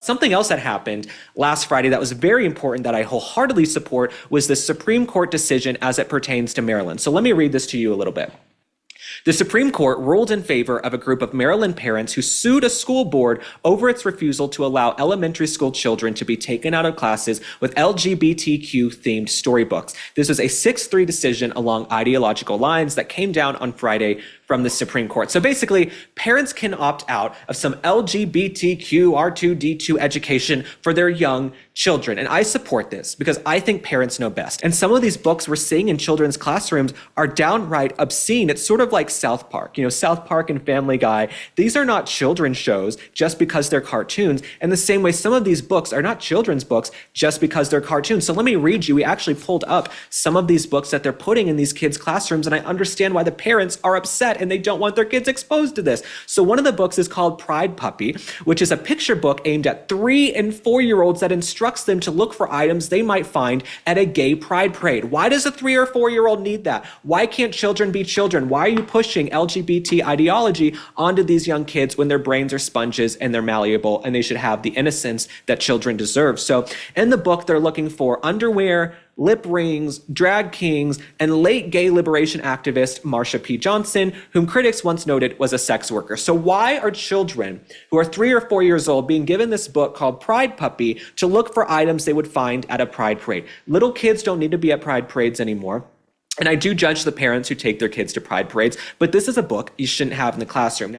Something else that happened last Friday that was very important that I wholeheartedly support was the Supreme Court decision as it pertains to Maryland. So let me read this to you a little bit. The Supreme Court ruled in favor of a group of Maryland parents who sued a school board over its refusal to allow elementary school children to be taken out of classes with LGBTQ themed storybooks. This was a 6-3 decision along ideological lines that came down on Friday from the Supreme Court. So basically, parents can opt out of some LGBTQ R2D2 education for their young children. And I support this because I think parents know best. And some of these books we're seeing in children's classrooms are downright obscene. It's sort of like South Park, South Park and Family Guy. These are not children's shows just because they're cartoons. And the same way, some of these books are not children's books just because they're cartoons. So let me read you. We actually pulled up some of these books that they're putting in these kids' classrooms, and I understand why the parents are upset and they don't want their kids exposed to this. So one of the books is called Pride Puppy, which is a picture book aimed at 3- and 4-year-olds that instructs them to look for items they might find at a gay pride parade. Why does a 3- or 4-year-old need that? Why can't children be children? Why are you pushing LGBT ideology onto these young kids when their brains are sponges and they're malleable and they should have the innocence that children deserve? So in the book, they're looking for underwear, lip rings, drag kings, and late gay liberation activist Marsha P. Johnson, whom critics once noted was a sex worker. So why are children who are 3 or 4 years old being given this book called Pride Puppy to look for items they would find at a pride parade? Little kids don't need to be at pride parades anymore. And I do judge the parents who take their kids to pride parades, but this is a book you shouldn't have in the classroom.